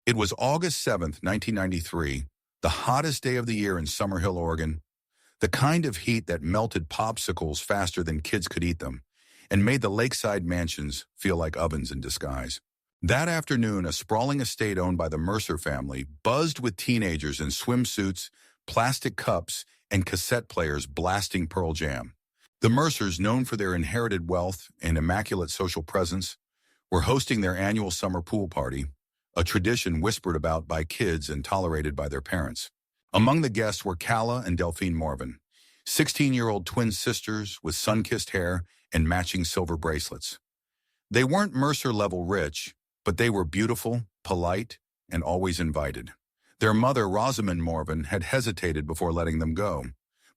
It was August 7th, 1993, the hottest day of the year in Summerhill, Oregon, the kind of heat that melted popsicles faster than kids could eat them and made the lakeside mansions feel like ovens in disguise. That afternoon, a sprawling estate owned by the Mercer family buzzed with teenagers in swimsuits, plastic cups, and cassette players blasting Pearl Jam. The Mercers, known for their inherited wealth and immaculate social presence, were hosting their annual summer pool party, a tradition whispered about by kids and tolerated by their parents. Among the guests were Calla and Delphine Morvan, 16-year-old twin sisters with sun-kissed hair and matching silver bracelets. They weren't Mercer-level rich, but they were beautiful, polite, and always invited. Their mother, Rosamond Morvan, had hesitated before letting them go.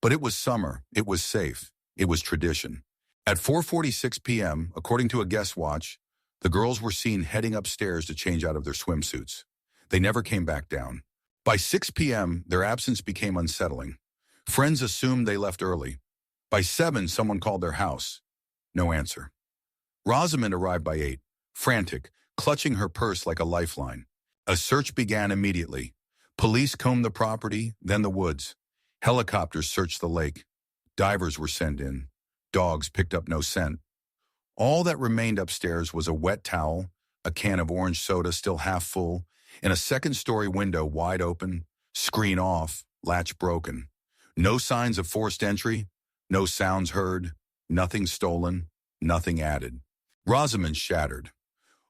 But it was summer, it was safe, it was tradition. At 4:46 p.m., according to a guest watch, the girls were seen heading upstairs to change out of their swimsuits. They never came back down. By 6 p.m., their absence became unsettling. Friends assumed they left early. By 7, someone called their house. No answer. Rosamond arrived by 8, frantic, clutching her purse like a lifeline. A search began immediately. Police combed the property, then the woods. Helicopters searched the lake. Divers were sent in. Dogs picked up no scent. All that remained upstairs was a wet towel, a can of orange soda still half full, and a second-story window wide open, screen off, latch broken. No signs of forced entry, no sounds heard, nothing stolen, nothing added. Rosamond shattered.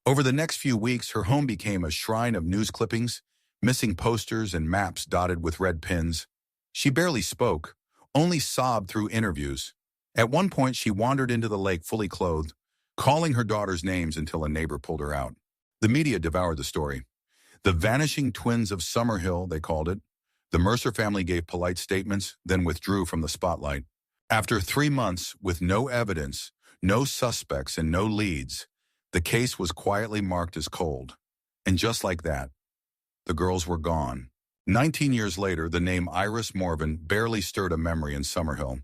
Over the next few weeks, her home became a shrine of news clippings, missing posters and maps dotted with red pins. She barely spoke, only sobbed through interviews. At one point, she wandered into the lake fully clothed, calling her daughters names until a neighbor pulled her out. The media devoured the story. The vanishing twins of Summerhill, they called it. The Mercer family gave polite statements, then withdrew from the spotlight. After 3 months, with no evidence, no suspects, and no leads, the case was quietly marked as cold. And just like that, the girls were gone. 19 years later, the name Iris Morvan barely stirred a memory in Summerhill.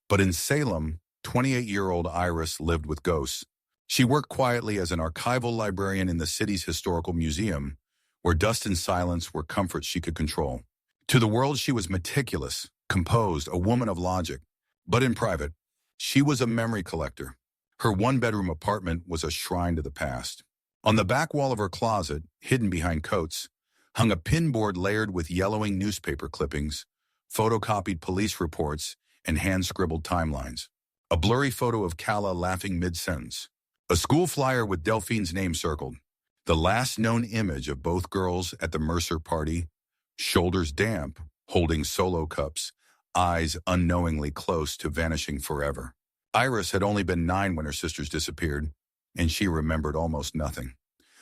But in Salem, 28-year-old Iris lived with ghosts. She worked quietly as an archival librarian in the city's historical museum, where dust and silence were comforts she could control. To the world, she was meticulous, composed, a woman of logic. But in private, she was a memory collector. Her one-bedroom apartment was a shrine to the past. On the back wall of her closet, hidden behind coats, hung a pinboard layered with yellowing newspaper clippings, photocopied police reports, and hand-scribbled timelines. A blurry photo of Calla laughing mid-sentence. A school flyer with Delphine's name circled. The last known image of both girls at the Mercer party, shoulders damp, holding solo cups, eyes unknowingly close to vanishing forever. Iris had only been 9 when her sisters disappeared, and she remembered almost nothing.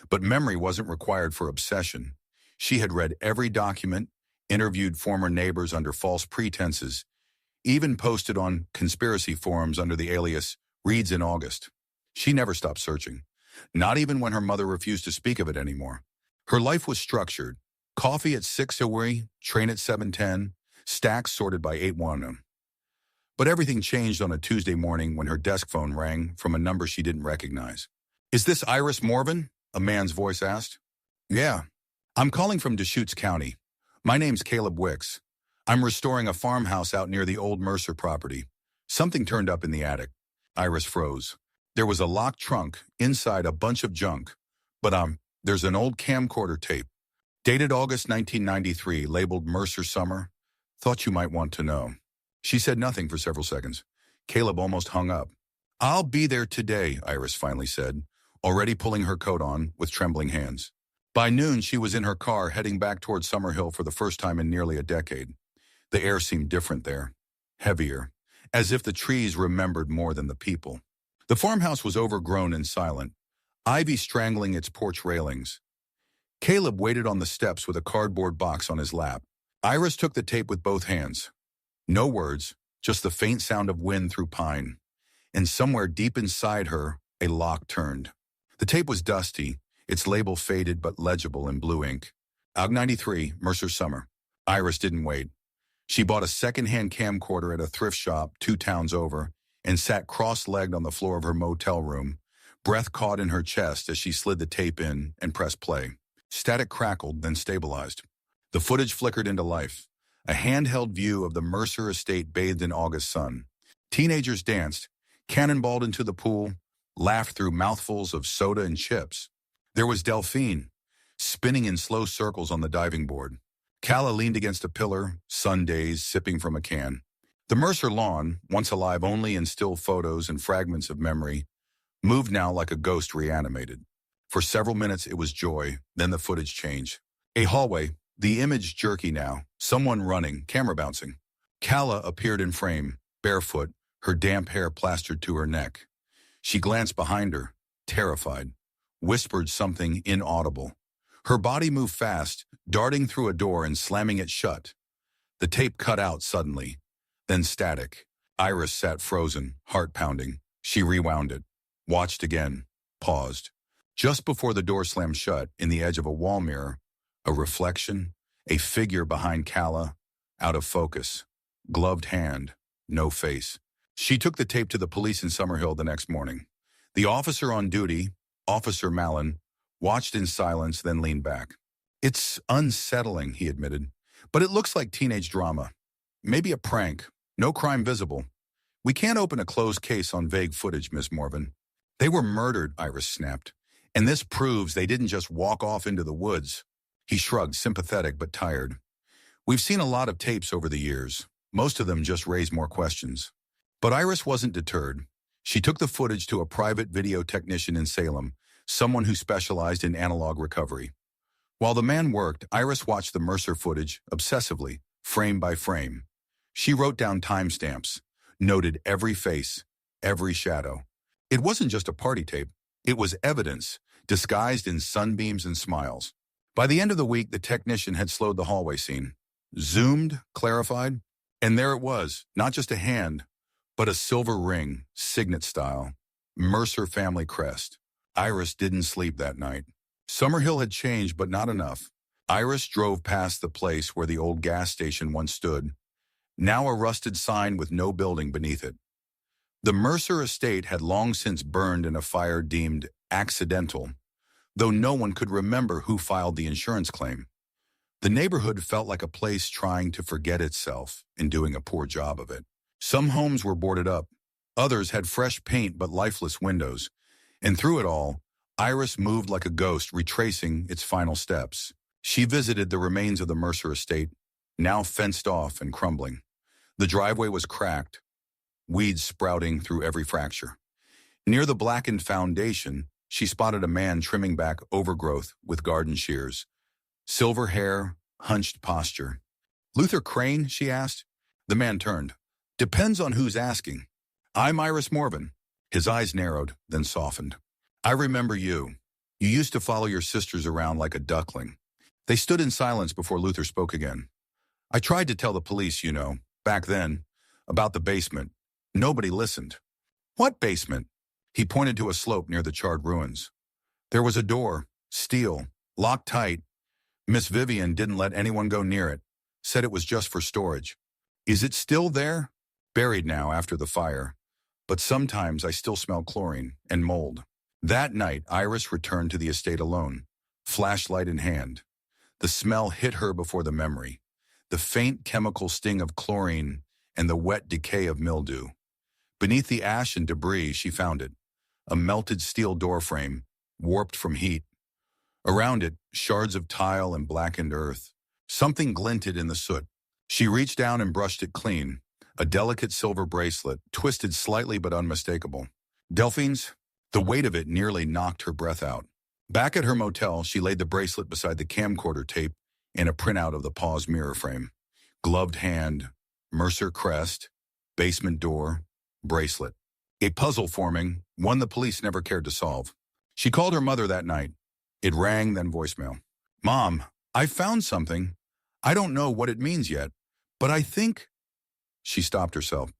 But memory wasn't required for obsession. She had read every document, interviewed former neighbors under false pretenses, even posted on conspiracy forums under the alias Reads in August. She never stopped searching, not even when her mother refused to speak of it anymore. Her life was structured. Coffee at 6 a.m, train at 7:10, stacks sorted by 8:1. But everything changed on a Tuesday morning when her desk phone rang from a number she didn't recognize. "Is this Iris Morvan?" a man's voice asked. "Yeah. I'm calling from Deschutes County. My name's Caleb Wicks. I'm restoring a farmhouse out near the old Mercer property. Something turned up in the attic." Iris froze. There was a locked trunk, inside a bunch of junk. But there's an old camcorder tape. Dated August 1993, labeled Mercer Summer. Thought you might want to know. She said nothing for several seconds. Caleb almost hung up. "I'll be there today," Iris finally said, already pulling her coat on with trembling hands. By noon, she was in her car heading back toward Summerhill for the first time in nearly a decade. The air seemed different there, heavier, as if the trees remembered more than the people. The farmhouse was overgrown and silent, ivy strangling its porch railings. Caleb waited on the steps with a cardboard box on his lap. Iris took the tape with both hands. No words, just the faint sound of wind through pine. And somewhere deep inside her, a lock turned. The tape was dusty, its label faded but legible in blue ink. Aug 93, Mercer Summer. Iris didn't wait. She bought a second-hand camcorder at a thrift shop 2 towns over and sat cross-legged on the floor of her motel room, breath caught in her chest as she slid the tape in and pressed play. Static crackled, then stabilized. The footage flickered into life. A handheld view of the Mercer estate bathed in August sun. Teenagers danced, cannonballed into the pool, laughed through mouthfuls of soda and chips. There was Delphine, spinning in slow circles on the diving board. Calla leaned against a pillar, sun-dazed, sipping from a can. The Mercer lawn, once alive only in still photos and fragments of memory, moved now like a ghost reanimated. For several minutes it was joy, then the footage changed. A hallway, the image jerky now, someone running, camera bouncing. Calla appeared in frame, barefoot, her damp hair plastered to her neck. She glanced behind her, terrified, whispered something inaudible. Her body moved fast, darting through a door and slamming it shut. The tape cut out suddenly, then static. Iris sat frozen, heart pounding. She rewound it, watched again, paused. Just before the door slammed shut, in the edge of a wall mirror, a reflection, a figure behind Calla, out of focus. Gloved hand, no face. She took the tape to the police in Summerhill the next morning. The officer on duty, Officer Mallon, watched in silence, then leaned back. "It's unsettling," he admitted, "but it looks like teenage drama. Maybe a prank. No crime visible. We can't open a closed case on vague footage, Miss Morvan." "They were murdered," Iris snapped. "And this proves they didn't just walk off into the woods." He shrugged, sympathetic but tired. "We've seen a lot of tapes over the years. Most of them just raise more questions." But Iris wasn't deterred. She took the footage to a private video technician in Salem, someone who specialized in analog recovery. While the man worked, Iris watched the Mercer footage obsessively, frame by frame. She wrote down timestamps, noted every face, every shadow. It wasn't just a party tape. It was evidence, disguised in sunbeams and smiles. By the end of the week, the technician had slowed the hallway scene, zoomed, clarified, and there it was, not just a hand, but a silver ring, signet style, Mercer family crest. Iris didn't sleep that night. Summerhill had changed, but not enough. Iris drove past the place where the old gas station once stood, now a rusted sign with no building beneath it. The Mercer estate had long since burned in a fire deemed accidental, though no one could remember who filed the insurance claim. The neighborhood felt like a place trying to forget itself and doing a poor job of it. Some homes were boarded up. Others had fresh paint but lifeless windows. And through it all, Iris moved like a ghost, retracing its final steps. She visited the remains of the Mercer estate, now fenced off and crumbling. The driveway was cracked, weeds sprouting through every fracture. Near the blackened foundation, she spotted a man trimming back overgrowth with garden shears. Silver hair, hunched posture. "Luther Crane?" she asked. The man turned. "Depends on who's asking. I'm Iris Morvan." His eyes narrowed, then softened. "I remember you. You used to follow your sisters around like a duckling." They stood in silence before Luther spoke again. "I tried to tell the police, back then, about the basement. Nobody listened." "What basement?" He pointed to a slope near the charred ruins. "There was a door, steel, locked tight. Miss Vivian didn't let anyone go near it, said it was just for storage." "Is it still there?" "Buried now after the fire. But sometimes I still smell chlorine and mold." That night, Iris returned to the estate alone, flashlight in hand. The smell hit her before the memory. The faint chemical sting of chlorine and the wet decay of mildew. Beneath the ash and debris, she found it. A melted steel doorframe, warped from heat. Around it, shards of tile and blackened earth. Something glinted in the soot. She reached down and brushed it clean. A delicate silver bracelet, twisted slightly but unmistakable. Delphine's? The weight of it nearly knocked her breath out. Back at her motel, she laid the bracelet beside the camcorder tape and a printout of the paused mirror frame. Gloved hand, Mercer crest, basement door, bracelet. A puzzle forming, one the police never cared to solve. She called her mother that night. It rang, then voicemail. "Mom, I found something. I don't know what it means yet, but I think..." She stopped herself.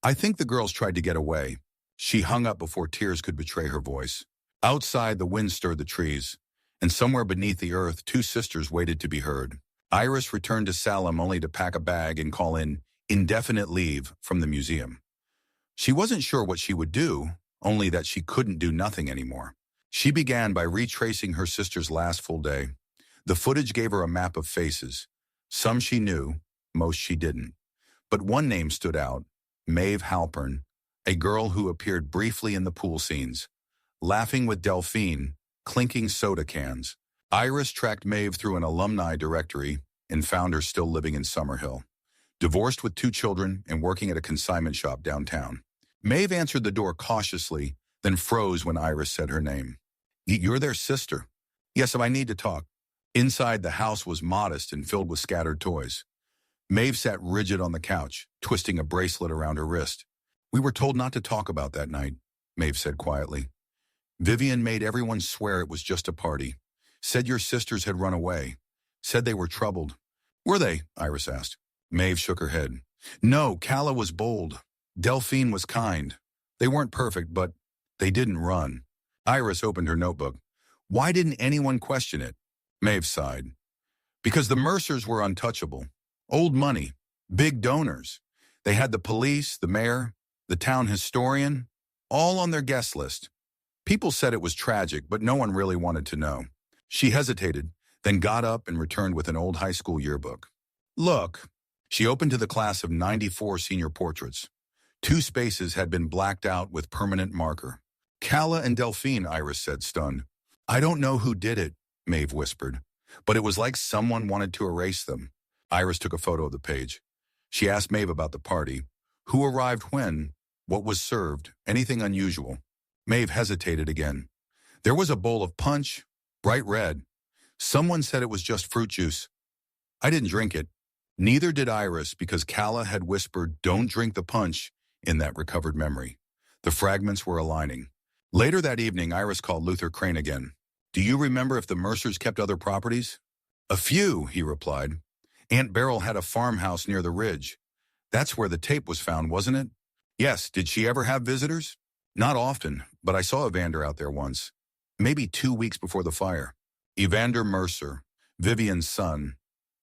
"I think the girls tried to get away." She hung up before tears could betray her voice. Outside, the wind stirred the trees, and somewhere beneath the earth, two sisters waited to be heard. Iris returned to Salem only to pack a bag and call in indefinite leave from the museum. She wasn't sure what she would do, only that she couldn't do nothing anymore. She began by retracing her sister's last full day. The footage gave her a map of faces. Some she knew, most she didn't. But one name stood out, Maeve Halpern, a girl who appeared briefly in the pool scenes, laughing with Delphine, clinking soda cans. Iris tracked Maeve through an alumni directory and found her still living in Summerhill, divorced with 2 children and working at a consignment shop downtown. Maeve answered the door cautiously, then froze when Iris said her name. "You're their sister." "Yes, I need to talk." Inside, the house was modest and filled with scattered toys. Maeve sat rigid on the couch, twisting a bracelet around her wrist. "We were told not to talk about that night," Maeve said quietly. "Vivian made everyone swear it was just a party. Said your sisters had run away. Said they were troubled." "Were they?" Iris asked. Maeve shook her head. "No, Calla was bold. Delphine was kind. They weren't perfect, but they didn't run." Iris opened her notebook. "Why didn't anyone question it?" Maeve sighed. "Because the Mercers were untouchable. Old money. Big donors. They had the police, the mayor, the town historian, all on their guest list. People said it was tragic, but no one really wanted to know." She hesitated, then got up and returned with an old high school yearbook. "Look." She opened to the class of '94 senior portraits. 2 spaces had been blacked out with permanent marker. "Calla and Delphine," Iris said, stunned. "I don't know who did it," Maeve whispered, "but it was like someone wanted to erase them." Iris took a photo of the page. She asked Maeve about the party. Who arrived when? What was served? Anything unusual? Maeve hesitated again. "There was a bowl of punch, bright red. Someone said it was just fruit juice. I didn't drink it." Neither did Iris, because Calla had whispered, "Don't drink the punch," in that recovered memory. The fragments were aligning. Later that evening, Iris called Luther Crane again. "Do you remember if the Mercers kept other properties?" "A few," he replied. "Aunt Beryl had a farmhouse near the ridge. That's where the tape was found, wasn't it?" "Yes. Did she ever have visitors?" "Not often, but I saw Evander out there once. Maybe 2 weeks before the fire." Evander Mercer, Vivian's son.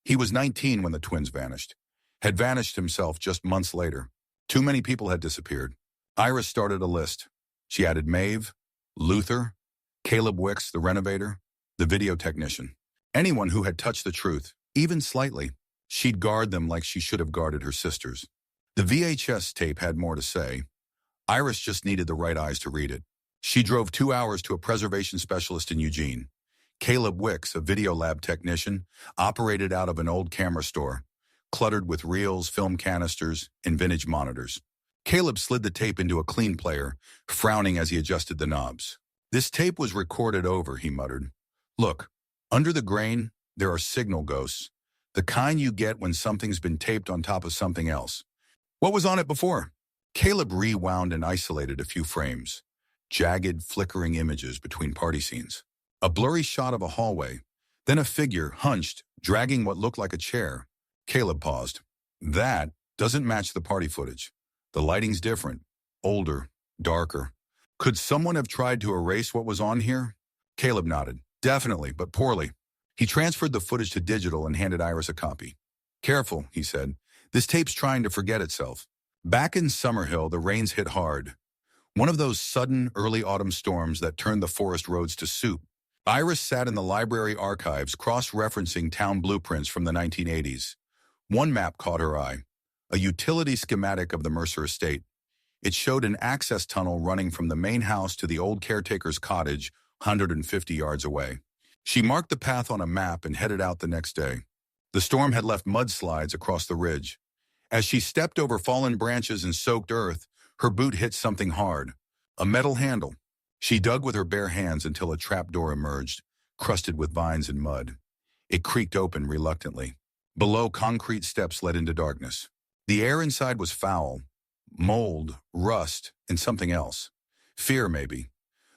He was 19 when the twins vanished. Had vanished himself just months later. Too many people had disappeared. Iris started a list. She added Maeve, Luther, Caleb Wicks, the renovator, the video technician. Anyone who had touched the truth, even slightly, she'd guard them like she should have guarded her sisters. The VHS tape had more to say. Iris just needed the right eyes to read it. She drove 2 hours to a preservation specialist in Eugene. Caleb Wicks, a video lab technician, operated out of an old camera store, cluttered with reels, film canisters, and vintage monitors. Caleb slid the tape into a clean player, frowning as he adjusted the knobs. "This tape was recorded over," he muttered. "Look, under the grain, there are signal ghosts, the kind you get when something's been taped on top of something else." "What was on it before?" Caleb rewound and isolated a few frames, jagged, flickering images between party scenes. A blurry shot of a hallway, then a figure, hunched, dragging what looked like a chair. Caleb paused. "That doesn't match the party footage. The lighting's different, older, darker. Could someone have tried to erase what was on here?" Caleb nodded. "Definitely, but poorly." He transferred the footage to digital and handed Iris a copy. "Careful," he said. "This tape's trying to forget itself." Back in Summerhill, the rains hit hard. One of those sudden early autumn storms that turned the forest roads to soup. Iris sat in the library archives, cross-referencing town blueprints from the 1980s. One map caught her eye, a utility schematic of the Mercer estate. It showed an access tunnel running from the main house to the old caretaker's cottage, 150 yards away. She marked the path on a map and headed out the next day. The storm had left mudslides across the ridge. As she stepped over fallen branches and soaked earth, her boot hit something hard, a metal handle. She dug with her bare hands until a trapdoor emerged, crusted with vines and mud. It creaked open reluctantly. Below, concrete steps led into darkness. The air inside was foul, mold, rust, and something else. Fear, maybe.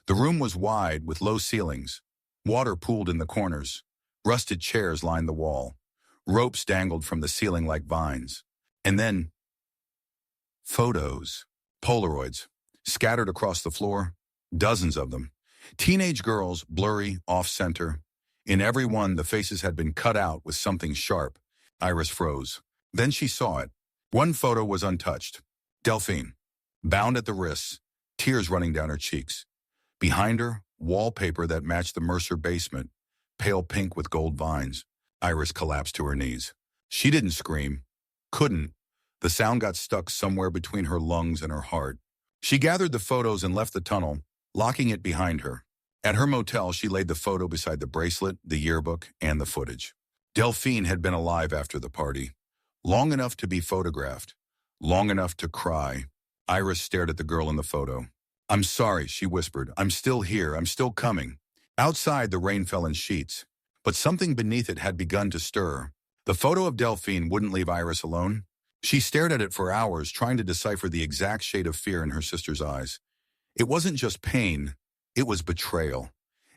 The room was wide, with low ceilings. Water pooled in the corners. Rusted chairs lined the wall. Ropes dangled from the ceiling like vines. And then, photos, Polaroids, scattered across the floor, dozens of them. Teenage girls, blurry, off-center. In every one, the faces had been cut out with something sharp. Iris froze. Then she saw it. One photo was untouched. Delphine, bound at the wrists, tears running down her cheeks. Behind her, wallpaper that matched the Mercer basement, pale pink with gold vines. Iris collapsed to her knees. She didn't scream. Couldn't. The sound got stuck somewhere between her lungs and her heart. She gathered the photos and left the tunnel, locking it behind her. At her motel, she laid the photo beside the bracelet, the yearbook, and the footage. Delphine had been alive after the party. Long enough to be photographed. Long enough to cry. Iris stared at the girl in the photo. "I'm sorry," she whispered. "I'm still here. I'm still coming." Outside, the rain fell in sheets, but something beneath it had begun to stir. The photo of Delphine wouldn't leave Iris alone. She stared at it for hours, trying to decipher the exact shade of fear in her sister's eyes. It wasn't just pain, it was betrayal,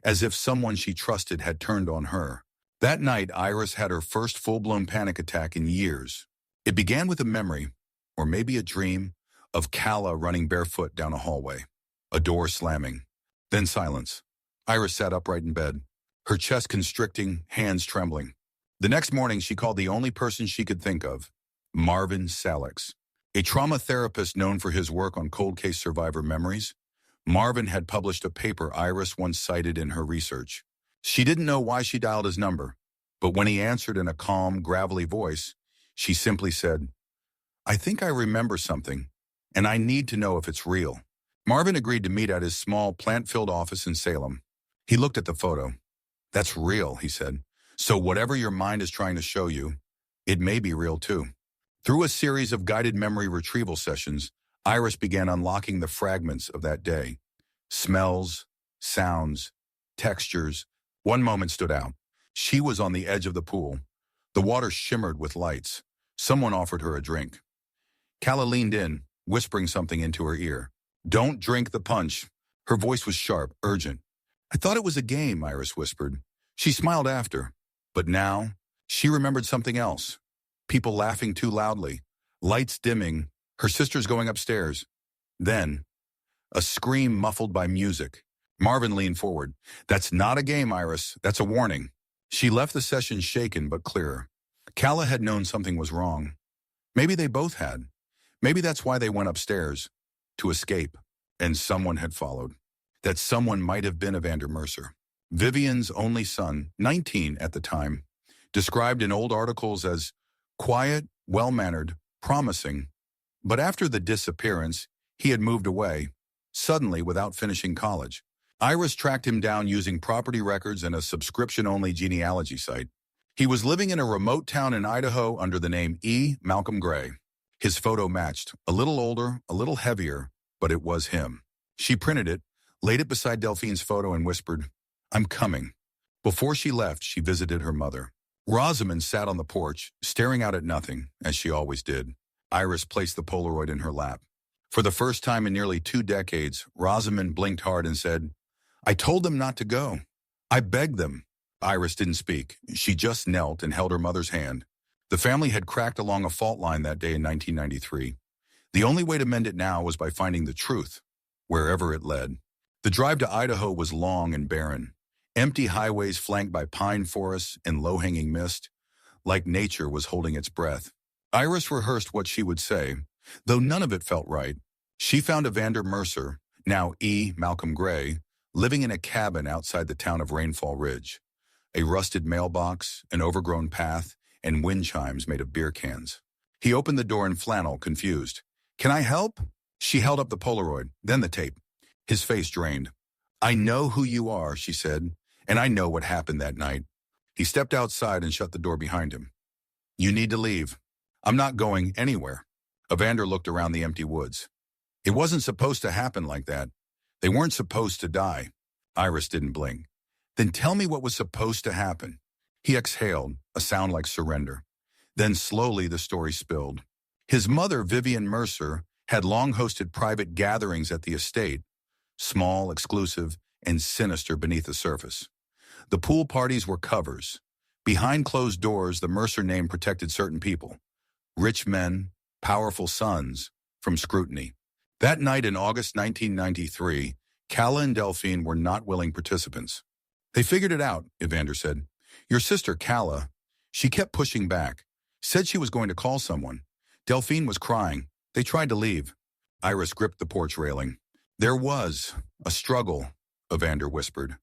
as if someone she trusted had turned on her. That night, Iris had her first full-blown panic attack in years. It began with a memory, or maybe a dream, of Calla running barefoot down a hallway, a door slamming. Then silence. Iris sat upright in bed, her chest constricting, hands trembling. The next morning, she called the only person she could think of, Marvin Salix, a trauma therapist known for his work on cold case survivor memories. Marvin had published a paper Iris once cited in her research. She didn't know why she dialed his number, but when he answered in a calm, gravelly voice, she simply said, "I think I remember something, and I need to know if it's real." Marvin agreed to meet at his small, plant-filled office in Salem. He looked at the photo. "That's real," he said. "So whatever your mind is trying to show you, it may be real too." Through a series of guided memory retrieval sessions, Iris began unlocking the fragments of that day. Smells, sounds, textures. One moment stood out. She was on the edge of the pool. The water shimmered with lights. Someone offered her a drink. Calla leaned in, whispering something into her ear. "Don't drink the punch." Her voice was sharp, urgent. "I thought it was a game," Iris whispered. She smiled after. But now, she remembered something else. People laughing too loudly, lights dimming, her sisters going upstairs. Then, a scream muffled by music. Marvin leaned forward. "That's not a game, Iris. That's a warning." She left the session shaken but clearer. Calla had known something was wrong. Maybe they both had. Maybe that's why they went upstairs, to escape. And someone had followed. That someone might have been Evander Mercer, Vivian's only son, 19 at the time, described in old articles as quiet, well-mannered, promising. But after the disappearance, he had moved away, suddenly without finishing college. Iris tracked him down using property records and a subscription-only genealogy site. He was living in a remote town in Idaho under the name E. Malcolm Gray. His photo matched, a little older, a little heavier, but it was him. She printed it, laid it beside Delphine's photo and whispered, "I'm coming." Before she left, she visited her mother. Rosamond sat on the porch, staring out at nothing, as she always did. Iris placed the Polaroid in her lap. For the first time in nearly 2 decades, Rosamond blinked hard and said, "I told them not to go. I begged them." Iris didn't speak. She just knelt and held her mother's hand. The family had cracked along a fault line that day in 1993. The only way to mend it now was by finding the truth, wherever it led. The drive to Idaho was long and barren. Empty highways flanked by pine forests and low-hanging mist, like nature was holding its breath. Iris rehearsed what she would say, though none of it felt right. She found Evander Mercer, now E. Malcolm Gray, living in a cabin outside the town of Rainfall Ridge. A rusted mailbox, an overgrown path, and wind chimes made of beer cans. He opened the door in flannel, confused. "Can I help?" She held up the Polaroid, then the tape. His face drained. "I know who you are," she said, "and I know what happened that night." He stepped outside and shut the door behind him. "You need to leave." "I'm not going anywhere." Evander looked around the empty woods. "It wasn't supposed to happen like that. They weren't supposed to die." Iris didn't blink. "Then tell me what was supposed to happen." He exhaled, a sound like surrender. Then slowly the story spilled. His mother, Vivian Mercer, had long hosted private gatherings at the estate, small, exclusive, and sinister beneath the surface. The pool parties were covers. Behind closed doors, the Mercer name protected certain people, rich men, powerful sons, from scrutiny. That night in August 1993, Calla and Delphine were not willing participants. "They figured it out," Evander said. "Your sister, Calla, she kept pushing back, said she was going to call someone. Delphine was crying. They tried to leave." Iris gripped the porch railing. "There was a struggle," Evander whispered.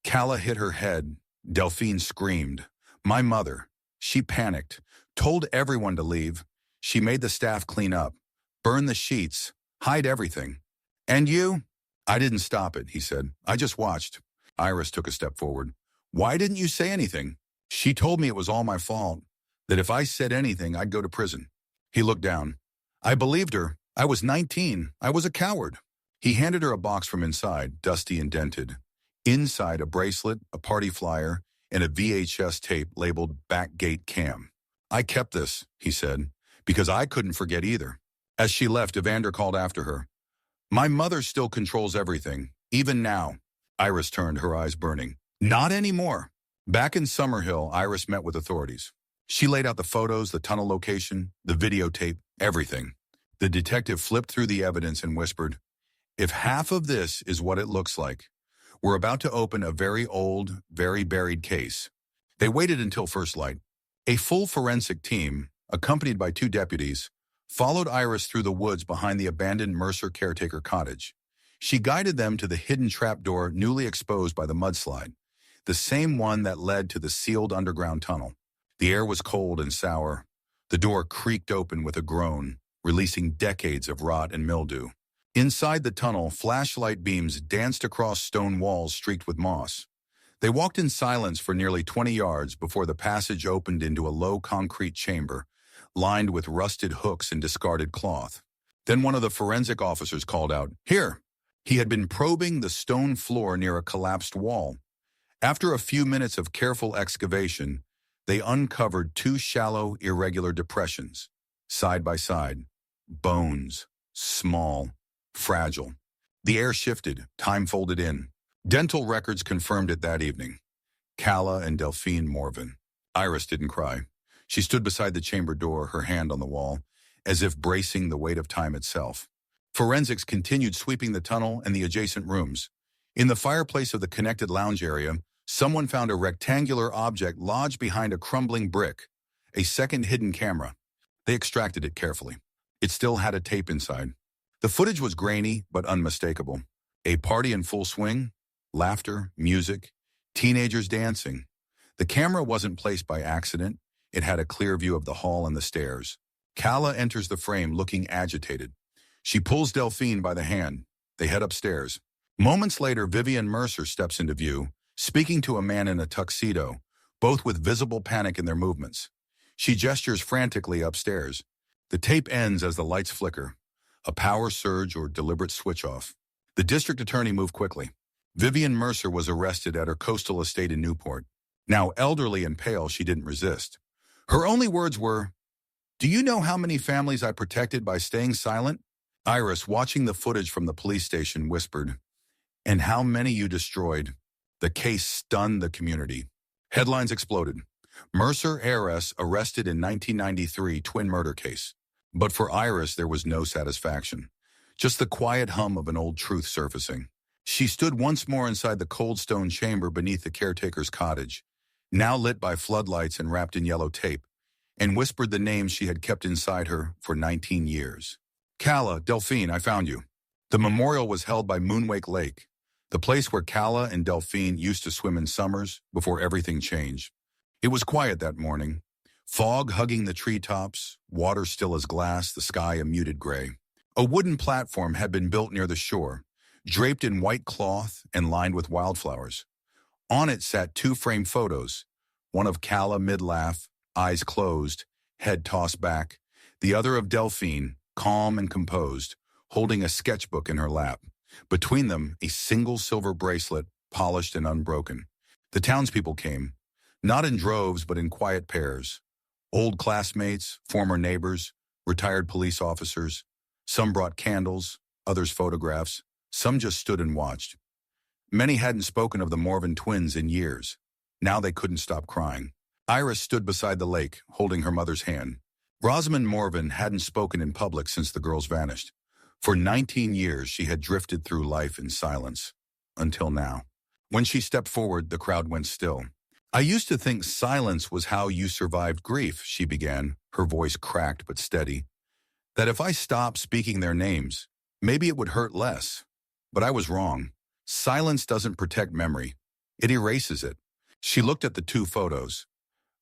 Calla hit her head, Delphine screamed. My mother. She panicked, told everyone to leave. She made the staff clean up, burn the sheets, hide everything. And you? I didn't stop it, he said. I just watched. Iris took a step forward. Why didn't you say anything? She told me it was all my fault, that if I said anything, I'd go to prison. He looked down. I believed her. I was 19. I was a coward. He handed her a box from inside, dusty and dented. Inside, a bracelet, a party flyer, and a VHS tape labeled Backgate Cam. I kept this, he said, because I couldn't forget either. As she left, Evander called after her. My mother still controls everything, even now. Iris turned, her eyes burning. Not anymore. Back in Summerhill, Iris met with authorities. She laid out the photos, the tunnel location, the videotape, everything. The detective flipped through the evidence and whispered, if half of this is what it looks like, we're about to open a very old, very buried case. They waited until first light. A full forensic team, accompanied by 2 deputies, followed Iris through the woods behind the abandoned Mercer caretaker cottage. She guided them to the hidden trapdoor newly exposed by the mudslide, the same one that led to the sealed underground tunnel. The air was cold and sour. The door creaked open with a groan, releasing decades of rot and mildew. Inside the tunnel, flashlight beams danced across stone walls streaked with moss. They walked in silence for nearly 20 yards before the passage opened into a low concrete chamber, lined with rusted hooks and discarded cloth. Then one of the forensic officers called out, Here! He had been probing the stone floor near a collapsed wall. After a few minutes of careful excavation, they uncovered 2 shallow, irregular depressions, side by side. Bones, small, fragile. The air shifted, time folded in. Dental records confirmed it that evening. Calla and Delphine Morvan. Iris didn't cry. She stood beside the chamber door, her hand on the wall, as if bracing the weight of time itself. Forensics continued sweeping the tunnel and the adjacent rooms. In the fireplace of the connected lounge area, someone found a rectangular object lodged behind a crumbling brick, a second hidden camera. They extracted it carefully. It still had a tape inside. The footage was grainy but unmistakable. A party in full swing, laughter, music, teenagers dancing. The camera wasn't placed by accident. It had a clear view of the hall and the stairs. Calla enters the frame looking agitated. She pulls Delphine by the hand. They head upstairs. Moments later, Vivian Mercer steps into view, speaking to a man in a tuxedo, both with visible panic in their movements. She gestures frantically upstairs. The tape ends as the lights flicker, a power surge or deliberate switch off. The district attorney moved quickly. Vivian Mercer was arrested at her coastal estate in Newport. Now elderly and pale, she didn't resist. Her only words were, Do you know how many families I protected by staying silent? Iris, watching the footage from the police station, whispered, And how many you destroyed? The case stunned the community. Headlines exploded. Mercer heiress arrested in 1993 twin murder case. But for Iris, there was no satisfaction. Just the quiet hum of an old truth surfacing. She stood once more inside the cold stone chamber beneath the caretaker's cottage, now lit by floodlights and wrapped in yellow tape, and whispered the names she had kept inside her for 19 years. Calla, Delphine, I found you. The memorial was held by Moonwake Lake, the place where Calla and Delphine used to swim in summers before everything changed. It was quiet that morning. Fog hugging the treetops, water still as glass, the sky a muted gray. A wooden platform had been built near the shore, draped in white cloth and lined with wildflowers. On it sat 2 framed photos, one of Calla mid-laugh, eyes closed, head tossed back, the other of Delphine, calm and composed, holding a sketchbook in her lap. Between them, a single silver bracelet, polished and unbroken. The townspeople came, not in droves but in quiet pairs. Old classmates, former neighbors, retired police officers. Some brought candles, others photographs. Some just stood and watched. Many hadn't spoken of the Morvan twins in years. Now they couldn't stop crying. Iris stood beside the lake, holding her mother's hand. Rosamond Morvan hadn't spoken in public since the girls vanished. For 19 years, she had drifted through life in silence. Until now. When she stepped forward, the crowd went still. I used to think silence was how you survived grief, she began, her voice cracked but steady. That if I stopped speaking their names, maybe it would hurt less. But I was wrong. Silence doesn't protect memory. It erases it. She looked at the two photos.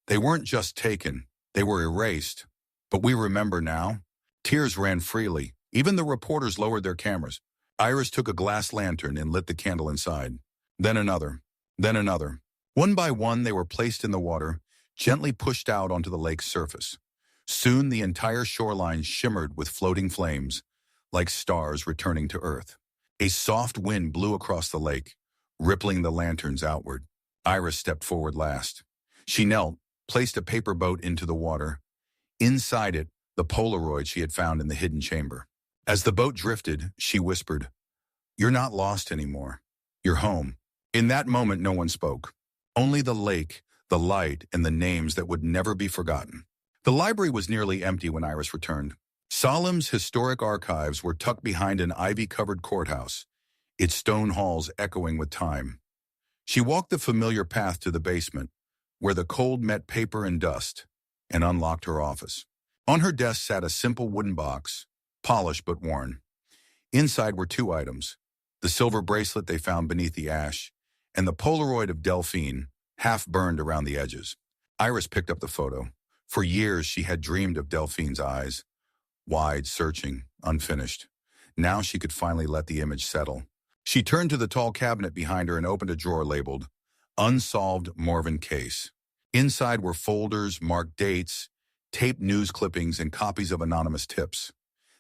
They weren't just taken, they were erased. But we remember now. Tears ran freely. Even the reporters lowered their cameras. Iris took a glass lantern and lit the candle inside. Then another. Then another. One by one, they were placed in the water, gently pushed out onto the lake's surface. Soon, the entire shoreline shimmered with floating flames, like stars returning to Earth. A soft wind blew across the lake, rippling the lanterns outward. Iris stepped forward last. She knelt, placed a paper boat into the water. Inside it, the Polaroid she had found in the hidden chamber. As the boat drifted, she whispered, "You're not lost anymore. You're home." In that moment, no one spoke. Only the lake, the light, and the names that would never be forgotten. The library was nearly empty when Iris returned. Salem's historic archives were tucked behind an ivy-covered courthouse, its stone halls echoing with time. She walked the familiar path to the basement, where the cold met paper and dust, and unlocked her office. On her desk sat a simple wooden box, polished but worn. Inside were two items, the silver bracelet they found beneath the ash, and the Polaroid of Delphine, half burned around the edges. Iris picked up the photo. For years she had dreamed of Delphine's eyes, wide, searching, unfinished. Now she could finally let the image settle. She turned to the tall cabinet behind her and opened a drawer labeled, "Unsolved Morven Case." Inside were folders, marked dates, taped news clippings, and copies of anonymous tips.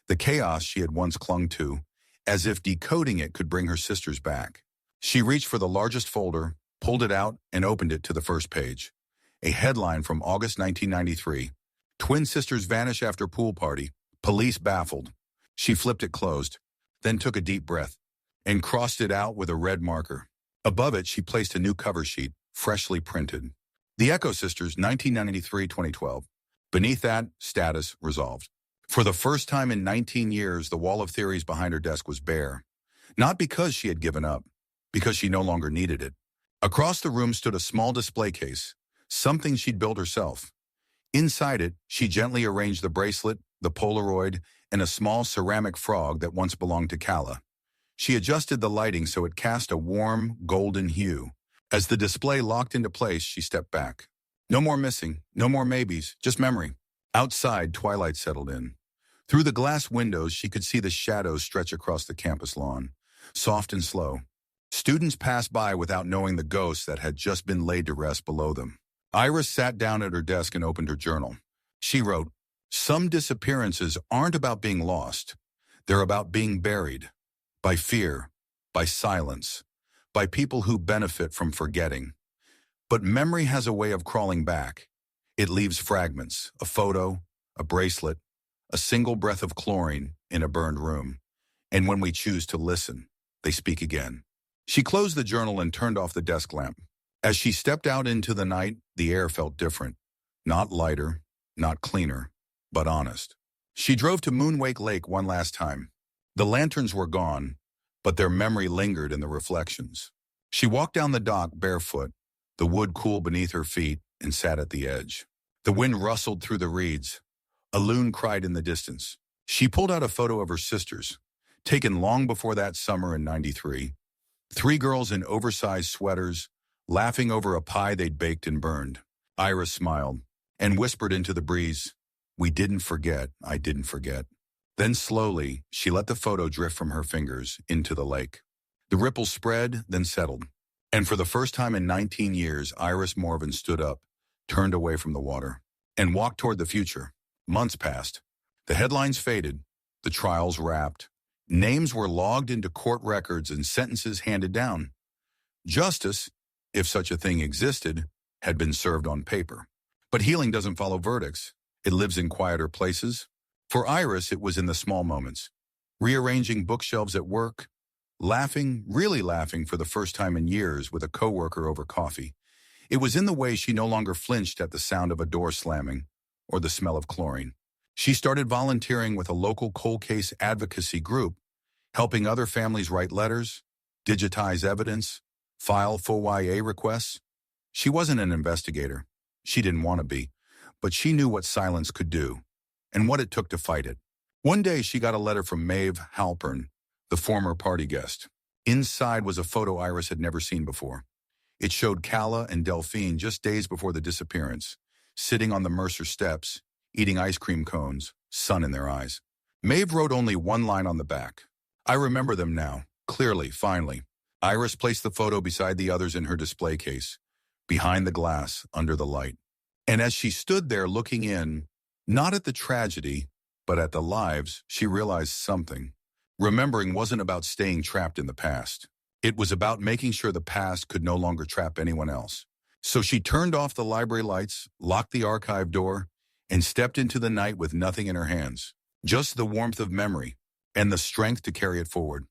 The chaos she had once clung to, as if decoding it could bring her sisters back. She reached for the largest folder, pulled it out, and opened it to the first page. A headline from August 1993. "Twin sisters vanish after pool party. Police baffled." She flipped it closed, then took a deep breath, and crossed it out with a red marker. Above it, she placed a new cover sheet, freshly printed. The Echo Sisters, 1993-2012. Beneath that, status resolved. For the first time in 19 years, the wall of theories behind her desk was bare. Not because she had given up, because she no longer needed it. Across the room stood a small display case, something she'd built herself. Inside it, she gently arranged the bracelet, the Polaroid, and a small ceramic frog that once belonged to Calla. She adjusted the lighting so it cast a warm, golden hue. As the display locked into place, she stepped back. No more missing, no more maybes, just memory. Outside, twilight settled in. Through the glass windows, she could see the shadows stretch across the campus lawn, soft and slow. Students passed by without knowing the ghosts that had just been laid to rest below them. Iris sat down at her desk and opened her journal. She wrote, "Some disappearances aren't about being lost. They're about being buried. By fear, by silence, by people who benefit from forgetting. But memory has a way of crawling back. It leaves fragments, a photo, a bracelet, a single breath of chlorine in a burned room. And when we choose to listen, they speak again." She closed the journal and turned off the desk lamp. As she stepped out into the night, the air felt different. Not lighter, not cleaner, but honest. She drove to Moonwake Lake one last time. The lanterns were gone, but their memory lingered in the reflections. She walked down the dock barefoot, the wood cool beneath her feet, and sat at the edge. The wind rustled through the reeds. A loon cried in the distance. She pulled out a photo of her sisters, taken long before that summer in '93. 3 girls in oversized sweaters, laughing over a pie they'd baked and burned. Iris smiled and whispered into the breeze, "We didn't forget, I didn't forget." Then slowly, she let the photo drift from her fingers into the lake. The ripples spread, then settled. And for the first time in 19 years, Iris Morven stood up, turned away from the water, and walked toward the future. Months passed. The headlines faded. The trials wrapped. Names were logged into court records and sentences handed down. Justice, if such a thing existed, had been served on paper. But healing doesn't follow verdicts. It lives in quieter places. For Iris, it was in the small moments. Rearranging bookshelves at work, laughing, really laughing for the first time in years with a coworker over coffee. It was in the way she no longer flinched at the sound of a door slamming or the smell of chlorine. She started volunteering with a local cold case advocacy group, helping other families write letters, digitize evidence, file full YA requests. She wasn't an investigator. She didn't want to be, but she knew what silence could do and what it took to fight it. One day she got a letter from Maeve Halpern, the former party guest. Inside was a photo Iris had never seen before. It showed Calla and Delphine just days before the disappearance, sitting on the Mercer steps, eating ice cream cones, sun in their eyes. Maeve wrote only one line on the back. I remember them now, clearly, finally. Iris placed the photo beside the others in her display case, behind the glass, under the light. And as she stood there looking in, not at the tragedy, but at the lives, she realized something. Remembering wasn't about staying trapped in the past. It was about making sure the past could no longer trap anyone else. So she turned off the library lights, locked the archive door, and stepped into the night with nothing in her hands. Just the warmth of memory and the strength to carry it forward.